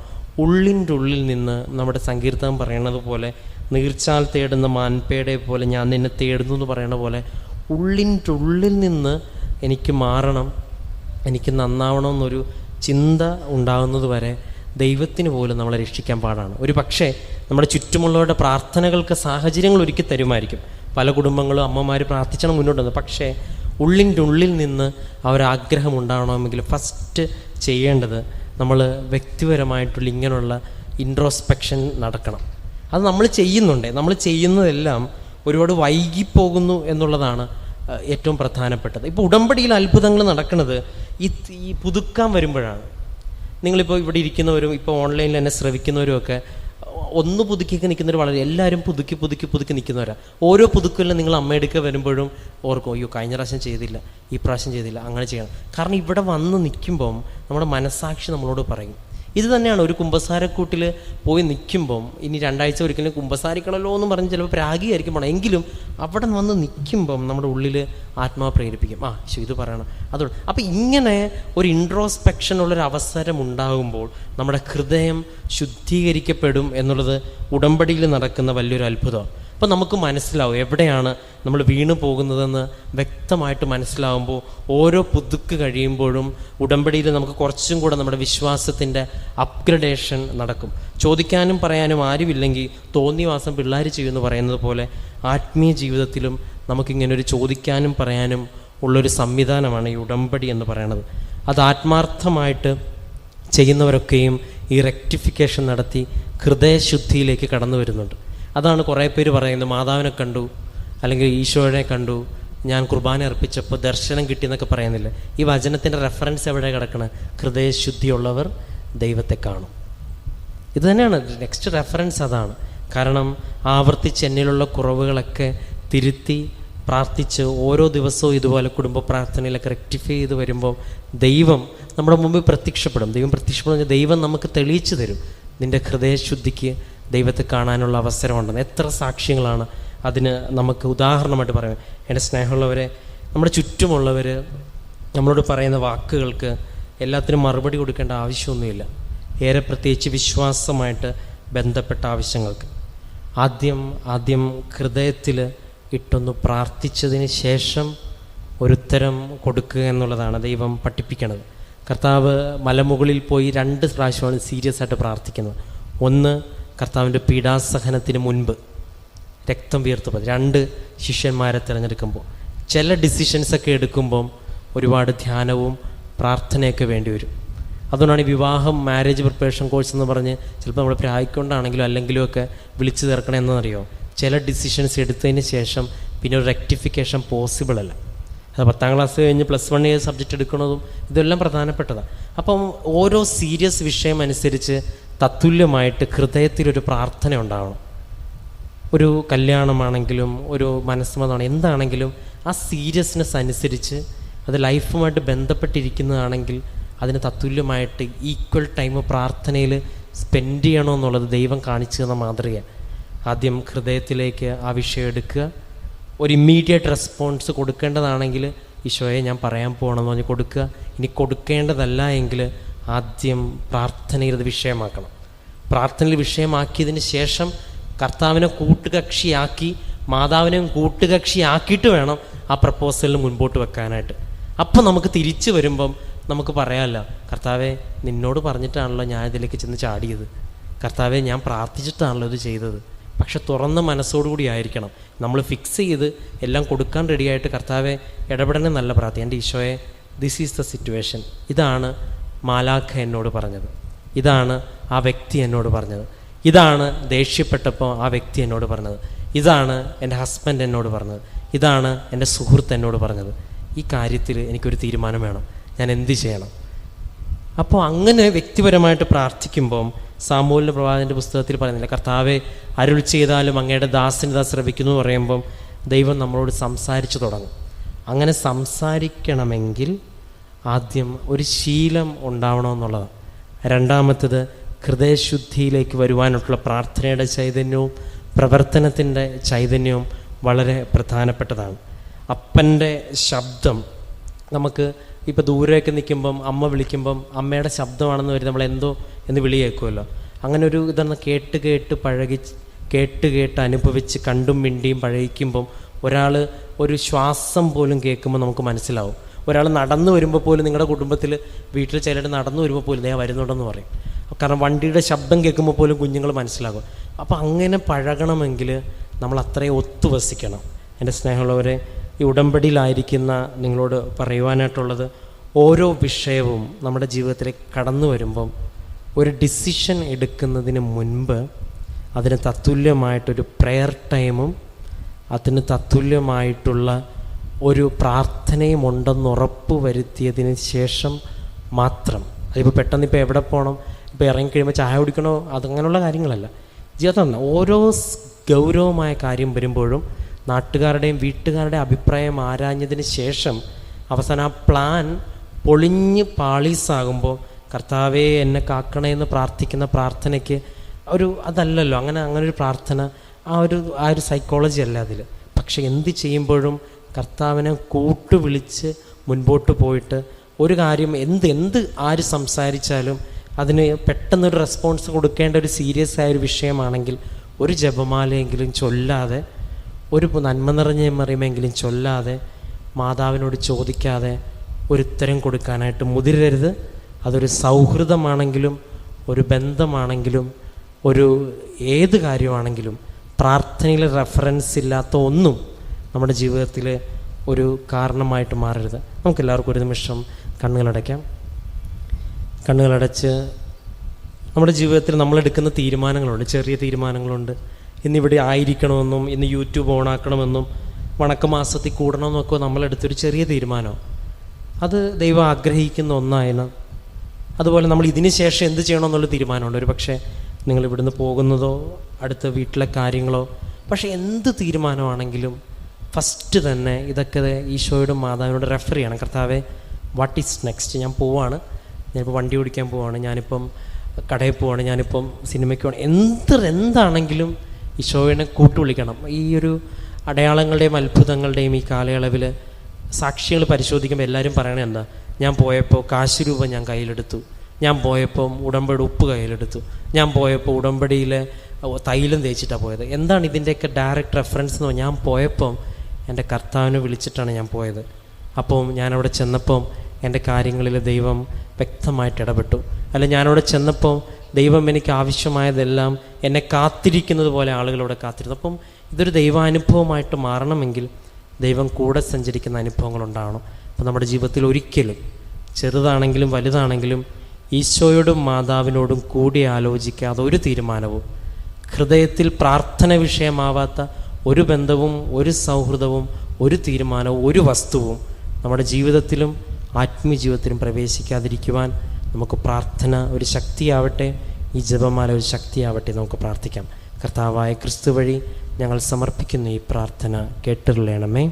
ഉള്ളിൻ്റെ ഉള്ളിൽ നിന്ന് നമ്മുടെ സങ്കീർത്തനം പറയണത് പോലെ, നീർച്ചാൽ തേടുന്ന മാൻപേടെ പോലെ ഞാൻ നിന്നെ തേടുന്നു എന്ന് പറയണ പോലെ ഉള്ളിൻ്റെ ഉള്ളിൽ നിന്ന് എനിക്ക് മാറണം, എനിക്ക് നന്നാവണമെന്നൊരു ചിന്ത ഉണ്ടാകുന്നത് വരെ ദൈവത്തിന് പോലും നമ്മളെ രക്ഷിക്കാൻ പാടാണ്. ഒരു പക്ഷേ നമ്മുടെ ചുറ്റുമുള്ളവരുടെ പ്രാർത്ഥനകൾക്ക് സാഹചര്യങ്ങൾ ഒരുക്കി തരുമായിരിക്കും. പല കുടുംബങ്ങളും അമ്മമാർ പ്രാർത്ഥിച്ചണം മുന്നോട്ട് വന്നത്. പക്ഷേ ഉള്ളിൻ്റെ ഉള്ളിൽ നിന്ന് ആഗ്രഹം ഉണ്ടാകണമെങ്കിൽ ഫസ്റ്റ് ചെയ്യേണ്ടത് നമ്മൾ വ്യക്തിപരമായിട്ടുള്ള ഇങ്ങനെയുള്ള ഇൻട്രോസ്പെക്ഷൻ നടക്കണം. അത് നമ്മൾ ചെയ്യുന്നുണ്ട്. നമ്മൾ ചെയ്യുന്നതെല്ലാം ഒരുപാട് വൈകിപ്പോകുന്നു എന്നുള്ളതാണ് ഏറ്റവും പ്രധാനപ്പെട്ടത്. ഇപ്പോൾ ഉടമ്പടിയിൽ അത്ഭുതങ്ങൾ നടക്കുന്നത് ഈ പുതുക്കാൻ വരുമ്പോഴാണ്. നിങ്ങളിപ്പോൾ ഇവിടെ ഇരിക്കുന്നവരും ഇപ്പോൾ ഓൺലൈനിൽ തന്നെ ശ്രവിക്കുന്നവരും ഒക്കെ ഒന്ന് പുതുക്കിയൊക്കെ നിൽക്കുന്നവർ വളരെ, എല്ലാവരും പുതുക്കി നിൽക്കുന്നവരാണ്. ഓരോ പുതുക്കലിലും നിങ്ങൾ അമ്മയെടുക്കുക വരുമ്പോഴും ഓർക്കും, അയ്യോ കഴിഞ്ഞ പ്രാവശ്യം ചെയ്തില്ല, ഈ പ്രാവശ്യം ചെയ്തില്ല, അങ്ങനെ ചെയ്യണം. കാരണം ഇവിടെ വന്ന് നിൽക്കുമ്പം നമ്മുടെ മനസ്സാക്ഷി നമ്മളോട് പറയും. ഇത് തന്നെയാണ് ഒരു കുമ്പസാരക്കൂട്ടിൽ പോയി നിൽക്കുമ്പം, ഇനി 2 ആഴ്ച ഒരിക്കലും കുമ്പസാരിക്കണമല്ലോ എന്ന് പറഞ്ഞ് ചിലപ്പോൾ പ്രാഗിയായിരിക്കും പോകണം, എങ്കിലും അവിടെ വന്ന് നിൽക്കുമ്പം നമ്മുടെ ഉള്ളിൽ ആത്മാവ് പ്രേരിപ്പിക്കും, ഇത് പറയണം അതുകൊണ്ട്. അപ്പോൾ ഇങ്ങനെ ഒരു ഇൻട്രോസ്പെക്ഷനുള്ളൊരു അവസരം ഉണ്ടാകുമ്പോൾ നമ്മുടെ ഹൃദയം ശുദ്ധീകരിക്കപ്പെടും എന്നുള്ളത് ഉടമ്പടിയിൽ നടക്കുന്ന വലിയൊരു അത്ഭുതമാണ്. അപ്പോൾ നമുക്ക് മനസ്സിലാവും എവിടെയാണ് നമ്മൾ വീണു പോകുന്നതെന്ന് വ്യക്തമായിട്ട് മനസ്സിലാവുമ്പോൾ ഓരോ പുതുക്ക് കഴിയുമ്പോഴും ഉടമ്പടിയിൽ നമുക്ക് കുറച്ചും കൂടെ നമ്മുടെ വിശ്വാസത്തിൻ്റെ അപ്ഗ്രഡേഷൻ നടക്കും. ചോദിക്കാനും പറയാനും ആരുമില്ലെങ്കിൽ തോന്നിവാസം പിള്ളേർ ചെയ്യുമെന്ന് പറയുന്നത് പോലെ ആത്മീയ ജീവിതത്തിലും നമുക്കിങ്ങനൊരു ചോദിക്കാനും പറയാനും ഉള്ളൊരു സംവിധാനമാണ് ഈ ഉടമ്പടി എന്ന് പറയുന്നത്. അത് ആത്മാർത്ഥമായിട്ട് ചെയ്യുന്നവരൊക്കെയും ഈ റെക്ടിഫിക്കേഷൻ നടത്തി ഹൃദയശുദ്ധിയിലേക്ക് കടന്നു വരുന്നുണ്ട്. അതാണ് കുറേ പേര് പറയുന്നത്, മാതാവിനെ കണ്ടു അല്ലെങ്കിൽ ഈശോയെ കണ്ടു, ഞാൻ കുർബാന അർപ്പിച്ചപ്പോൾ ദർശനം കിട്ടിയെന്നൊക്കെ പറയുന്നില്ല. ഈ വചനത്തിൻ്റെ റെഫറൻസ് എവിടെ കിടക്കണം? ഹൃദയശുദ്ധിയുള്ളവർ ദൈവത്തെ കാണും. ഇത് തന്നെയാണ് നെക്സ്റ്റ് റെഫറൻസ്, അതാണ്. കാരണം ആവർത്തിച്ച് എന്നിലുള്ള കുറവുകളൊക്കെ തിരുത്തി പ്രാർത്ഥിച്ച് ഓരോ ദിവസവും ഇതുപോലെ കുടുംബ പ്രാർത്ഥനയിലൊക്കെ റെക്ടിഫൈ ചെയ്ത് വരുമ്പോൾ ദൈവം നമ്മുടെ മുമ്പിൽ പ്രത്യക്ഷപ്പെടും. ദൈവം നമുക്ക് തെളിയിച്ചു തരും, നിൻ്റെ ഹൃദയശുദ്ധിക്ക് ദൈവത്തെ കാണാനുള്ള അവസരമുണ്ടെന്ന്. എത്ര സാക്ഷ്യങ്ങളാണ് അതിന് നമുക്ക് ഉദാഹരണമായിട്ട് പറയാം. എൻ്റെ സ്നേഹമുള്ളവരെ, നമ്മുടെ ചുറ്റുമുള്ളവർ നമ്മളോട് പറയുന്ന വാക്കുകൾക്ക് എല്ലാത്തിനും മറുപടി കൊടുക്കേണ്ട ആവശ്യമൊന്നുമില്ല. ഏറെ പ്രത്യേകിച്ച് വിശ്വാസമായിട്ട് ബന്ധപ്പെട്ട ആവശ്യങ്ങൾക്ക്. ആദ്യം ഹൃദയത്തിൽ ഇട്ടൊന്ന് പ്രാർത്ഥിച്ചതിന് ശേഷം ഒരുത്തരം കൊടുക്കുക എന്നുള്ളതാണ് ദൈവം പഠിപ്പിക്കണത്. കർത്താവ് മലമുകളിൽ പോയി 2 പ്രാവശ്യമാണ് സീരിയസ് ആയിട്ട് പ്രാർത്ഥിക്കുന്നത്. ഒന്ന്, കർത്താവിൻ്റെ പീഡാസഹനത്തിന് മുൻപ് രക്തം വീർത്ത് 2 ശിഷ്യന്മാരെ തിരഞ്ഞെടുക്കുമ്പോൾ. ചില ഡിസിഷൻസൊക്കെ എടുക്കുമ്പം ഒരുപാട് ധ്യാനവും പ്രാർത്ഥനയൊക്കെ വേണ്ടി വരും. അതുകൊണ്ടാണ് ഈ വിവാഹം, മാരേജ് പ്രിപ്പറേഷൻ കോഴ്സ് എന്ന് പറഞ്ഞ് ചിലപ്പോൾ നമ്മൾ പ്രായിക്കൊണ്ടാണെങ്കിലും അല്ലെങ്കിലും ഒക്കെ വിളിച്ചു തീർക്കണം എന്നറിയോ. ചില ഡിസിഷൻസ് എടുത്തതിന് ശേഷം പിന്നെ ഒരു റെക്ടിഫിക്കേഷൻ പോസിബിൾ അല്ല. അത് 10ാം ക്ലാസ് കഴിഞ്ഞ് +1 ഏത് സബ്ജക്റ്റ് എടുക്കുന്നതും ഇതെല്ലാം പ്രധാനപ്പെട്ടതാണ്. അപ്പം ഓരോ സീരിയസ് വിഷയം അനുസരിച്ച് തത്തുല്യമായിട്ട് ഹൃദയത്തിലൊരു പ്രാർത്ഥന ഉണ്ടാവണം. ഒരു കല്യാണമാണെങ്കിലും ഒരു മനസ്സമ്മതമാണ്, എന്താണെങ്കിലും ആ സീരിയസ്നെസ് അനുസരിച്ച് അത് ലൈഫുമായിട്ട് ബന്ധപ്പെട്ടിരിക്കുന്നതാണെങ്കിൽ അതിന് തത്തുല്യമായിട്ട് ഈക്വൽ ടൈം പ്രാർത്ഥനയിൽ സ്പെൻഡ് ചെയ്യണമെന്നുള്ളത് ദൈവം കാണിച്ചു തന്ന മാതൃകയാണ്. ആദ്യം ഹൃദയത്തിലേക്ക് ആ വിഷയം എടുക്കുക. ഒരു ഇമ്മീഡിയറ്റ് റെസ്പോൺസ് കൊടുക്കേണ്ടതാണെങ്കിൽ ഈശോയെ ഞാൻ പറയാൻ പോകണമെന്ന് പറഞ്ഞ് കൊടുക്കുക. ഇനി കൊടുക്കേണ്ടതല്ല എങ്കിൽ ആദ്യം പ്രാർത്ഥനയിൽ അത് വിഷയമാക്കണം. പ്രാർത്ഥനയിൽ വിഷയമാക്കിയതിന് ശേഷം കർത്താവിനെ കൂട്ടുകക്ഷിയാക്കി മാതാവിനെയും കൂട്ടുകക്ഷിയാക്കിയിട്ട് വേണം ആ പ്രപ്പോസലിന് മുൻപോട്ട് വെക്കാനായിട്ട്. അപ്പം നമുക്ക് തിരിച്ചു വരുമ്പം നമുക്ക് പറയാമല്ലോ, കർത്താവെ നിന്നോട് പറഞ്ഞിട്ടാണല്ലോ ഞാൻ ഇതിലേക്ക് ചെന്ന് ചാടിയത്, കർത്താവെ ഞാൻ പ്രാർത്ഥിച്ചിട്ടാണല്ലോ ഇത് ചെയ്തത്. പക്ഷെ തുറന്ന മനസ്സോടുകൂടി ആയിരിക്കണം. നമ്മൾ ഫിക്സ് ചെയ്ത് എല്ലാം കൊടുക്കാൻ റെഡിയായിട്ട് കർത്താവെ ഇടപെടണേ നല്ല പ്രാർത്ഥന. എൻ്റെ ഈശോയെ, ദിസ് ഈസ് ദ സിറ്റുവേഷൻ, ഇതാണ് മാലാഖ എന്നോട് പറഞ്ഞത്, ഇതാണ് ആ വ്യക്തി എന്നോട് പറഞ്ഞത്, ഇതാണ് ദേഷ്യപ്പെട്ടപ്പോൾ ആ വ്യക്തി എന്നോട് പറഞ്ഞത്, ഇതാണ് എൻ്റെ ഹസ്ബൻഡ് എന്നോട് പറഞ്ഞത്, ഇതാണ് എൻ്റെ സുഹൃത്ത് എന്നോട് പറഞ്ഞത്. ഈ കാര്യത്തിൽ എനിക്കൊരു തീരുമാനം വേണം, ഞാൻ എന്ത് ചെയ്യണം? അപ്പോൾ അങ്ങനെ വ്യക്തിപരമായിട്ട് പ്രാർത്ഥിക്കുമ്പം സാമൂഹ്യ പ്രവാചകൻ്റെ പുസ്തകത്തിൽ പറയുന്നില്ല, കർത്താവെ അരുൾ ചെയ്താലും അങ്ങയുടെ ദാസനിത ശ്രവിക്കുന്നു എന്ന് പറയുമ്പം ദൈവം നമ്മളോട് സംസാരിച്ചു തുടങ്ങും. അങ്ങനെ സംസാരിക്കണമെങ്കിൽ ആദ്യം ഒരു ശീലം ഉണ്ടാവണമെന്നുള്ളതാണ്. രണ്ടാമത്തേത് ഹൃദയശുദ്ധിയിലേക്ക് വരുവാനുള്ള പ്രാർത്ഥനയുടെ ചൈതന്യവും പ്രവർത്തനത്തിൻ്റെ ചൈതന്യവും വളരെ പ്രധാനപ്പെട്ടതാണ്. അപ്പൻ്റെ ശബ്ദം നമുക്ക് ഇപ്പോൾ ദൂരെയൊക്കെ നിൽക്കുമ്പം അമ്മ വിളിക്കുമ്പം അമ്മയുടെ ശബ്ദമാണെന്ന് വരും, നമ്മൾ എന്തോ എന്ന് വിളി കേൾക്കുമല്ലോ. അങ്ങനെ ഒരു ഇതൊന്ന് കേട്ട് അനുഭവിച്ച് കണ്ടും മിണ്ടിയും പഴകിക്കുമ്പം ഒരാൾ ഒരു ശ്വാസം പോലും കേൾക്കുമ്പോൾ നമുക്ക് മനസ്സിലാവും. ഒരാൾ നടന്നു വരുമ്പോൾ പോലും, നിങ്ങളുടെ കുടുംബത്തിൽ വീട്ടിൽ ചിലർ നടന്നു വരുമ്പോൾ പോലും ഞാൻ വരുന്നുണ്ടെന്ന് പറയും. കാരണം വണ്ടിയുടെ ശബ്ദം കേൾക്കുമ്പോൾ പോലും കുഞ്ഞുങ്ങൾ മനസ്സിലാകും. അപ്പോൾ അങ്ങനെ പഴകണമെങ്കിൽ നമ്മൾ അത്രയും ഒത്തുവസിക്കണം. എൻ്റെ സ്നേഹമുള്ളവരെ, ഈ ഉടമ്പടിയിലായിരിക്കുന്ന നിങ്ങളോട് പറയുവാനായിട്ടുള്ളത്, ഓരോ വിഷയവും നമ്മുടെ ജീവിതത്തിലേക്ക് കടന്നു വരുമ്പം ഒരു ഡിസിഷൻ എടുക്കുന്നതിന് മുൻപ് അതിന് തത്തുല്യമായിട്ടൊരു പ്രെയർ ടൈമും അതിന് തത്തുല്യമായിട്ടുള്ള ഒരു പ്രാർത്ഥനയും ഉണ്ടെന്ന് ഉറപ്പ് വരുത്തിയതിന് ശേഷം മാത്രം. അതിപ്പോൾ പെട്ടെന്ന് ഇപ്പോൾ എവിടെ പോകണം, ഇപ്പോൾ ഇറങ്ങിക്കഴിയുമ്പോൾ ചായ കുടിക്കണോ, അതങ്ങനെയുള്ള കാര്യങ്ങളല്ല. ജീവിതം ഓരോ ഗൗരവമായ കാര്യം വരുമ്പോഴും നാട്ടുകാരുടെയും വീട്ടുകാരുടെയും അഭിപ്രായം ആരാഞ്ഞതിന് ശേഷം അവസാനം ആ പ്ലാൻ പൊളിഞ്ഞ് പാളീസാകുമ്പോൾ കർത്താവേ എന്നെ കാക്കണേ എന്ന് പ്രാർത്ഥിക്കുന്ന പ്രാർത്ഥനയ്ക്ക് അതല്ലല്ലോ. അങ്ങനൊരു പ്രാർത്ഥന, ആ ഒരു സൈക്കോളജി അല്ല അതിൽ. പക്ഷെ എന്ത് ചെയ്യുമ്പോഴും കർത്താവിനെ കൂട്ടുവിളിച്ച് മുൻപോട്ട് പോയിട്ട് ഒരു കാര്യം എന്ത് ആര് സംസാരിച്ചാലും അതിന് പെട്ടെന്നൊരു റെസ്പോൺസ് കൊടുക്കേണ്ട ഒരു സീരിയസ് ആയൊരു വിഷയമാണെങ്കിൽ ഒരു ജപമാലയെങ്കിലും ചൊല്ലാതെ, ഒരു നന്മ നിറഞ്ഞ മറിയുമെങ്കിലും ചൊല്ലാതെ, മാതാവിനോട് ചോദിക്കാതെ ഒരു ഉത്തരം കൊടുക്കാനായിട്ട് മുതിരരുത്. അതൊരു സൗഹൃദമാണെങ്കിലും ഒരു ബന്ധമാണെങ്കിലും ഒരു ഏത് കാര്യമാണെങ്കിലും പ്രാർത്ഥനയിൽ റെഫറൻസ് ഇല്ലാത്ത ഒന്നും നമ്മുടെ ജീവിതത്തിൽ ഒരു കാരണമായിട്ട് മാറരുത്. നമുക്കെല്ലാവർക്കും ഒരു നിമിഷം കണ്ണുകളടയ്ക്കാം. കണ്ണുകളടച്ച് നമ്മുടെ ജീവിതത്തിൽ നമ്മളെടുക്കുന്ന തീരുമാനങ്ങളുണ്ട്, ചെറിയ തീരുമാനങ്ങളുണ്ട്. ഇന്നിവിടെ ആയിരിക്കണമെന്നും ഇന്ന് യൂട്യൂബ് ഓണാക്കണമെന്നും വണക്കമാസത്തിൽ കൂടണമെന്നൊക്കെ നമ്മളെടുത്തൊരു ചെറിയ തീരുമാനം, അത് ദൈവം ആഗ്രഹിക്കുന്ന ഒന്നായിരുന്നു. അതുപോലെ നമ്മൾ ഇതിന് ശേഷം എന്ത് ചെയ്യണമെന്നുള്ള തീരുമാനമുണ്ട്. ഒരു പക്ഷേ നിങ്ങൾ ഇവിടുന്ന് പോകുന്നതോ അടുത്ത വീട്ടിലെ കാര്യങ്ങളോ, പക്ഷേ എന്ത് തീരുമാനമാണെങ്കിലും ഫസ്റ്റ് തന്നെ ഇതൊക്കെ ഈശോയോടും മാതാവിനോട് റെഫർ ചെയ്യണം. കർത്താവെ, വാട്ട് ഈസ് നെക്സ്റ്റ്? ഞാൻ പോവാണ്, ഞാനിപ്പോൾ വണ്ടി ഓടിക്കാൻ പോവാണ്, ഞാനിപ്പം കടയിൽ പോവാണ്, ഞാനിപ്പം സിനിമയ്ക്ക് പോവാണ്, എന്താണെങ്കിലും ഈശോയെ കൂട്ടുവിളിക്കണം. ഈ ഒരു അടയാളങ്ങളുടെയും അത്ഭുതങ്ങളുടെയും ഈ കാലയളവിൽ സാക്ഷികൾ പരിശോധിക്കുമ്പോൾ എല്ലാവരും പറയണത് എന്താ? ഞാൻ പോയപ്പോൾ കാശ് രൂപ ഞാൻ കയ്യിലെടുത്തു, ഞാൻ പോയപ്പം ഉടമ്പടി ഉപ്പ് കയ്യിലെടുത്തു, ഞാൻ പോയപ്പോൾ ഉടമ്പടിയിൽ തൈലം തേച്ചിട്ടാണ് പോയത്. എന്താണ് ഇതിൻ്റെയൊക്കെ ഡയറക്റ്റ് റെഫറൻസ് എന്ന് പറഞ്ഞാൽ, ഞാൻ പോയപ്പം എൻ്റെ കർത്താവിനെ വിളിച്ചിട്ടാണ് ഞാൻ പോയത്. അപ്പം ഞാനവിടെ ചെന്നപ്പം എൻ്റെ കാര്യങ്ങളിൽ ദൈവം വ്യക്തമായിട്ട് ഇടപെട്ടു. അല്ല, ഞാനവിടെ ചെന്നപ്പോൾ ദൈവം എനിക്ക് ആവശ്യമായതെല്ലാം എന്നെ കാത്തിരിക്കുന്നത് പോലെ ആളുകളവിടെ കാത്തിരുന്നു. അപ്പം ഇതൊരു ദൈവാനുഭവമായിട്ട് മാറണമെങ്കിൽ ദൈവം കൂടെ സഞ്ചരിക്കുന്ന അനുഭവങ്ങളുണ്ടാവണം. അപ്പം നമ്മുടെ ജീവിതത്തിൽ ഒരിക്കലും ചെറുതാണെങ്കിലും വലുതാണെങ്കിലും ഈശോയോടും മാതാവിനോടും കൂടി ആലോചിക്കാതെ ഒരു തീരുമാനവും, ഹൃദയത്തിൽ പ്രാർത്ഥന വിഷയമാവാത്ത ഒരു ബന്ധവും, ഒരു സൗഹൃദവും, ഒരു തീരുമാനവും, ഒരു വസ്തുവും നമ്മുടെ ജീവിതത്തിലും ആത്മീയ ജീവിതത്തിലും പ്രവേശിക്കാതിരിക്കുവാൻ നമുക്ക് പ്രാർത്ഥന ഒരു ശക്തിയാവട്ടെ, ഈ ജപമാല ഒരു ശക്തിയാവട്ടെ. നമുക്ക് പ്രാർത്ഥിക്കാം. കർത്താവായ ക്രിസ്തു വഴി ഞങ്ങൾ സമർപ്പിക്കുന്ന ഈ പ്രാർത്ഥന കേട്ടുകൊള്ളണമേ.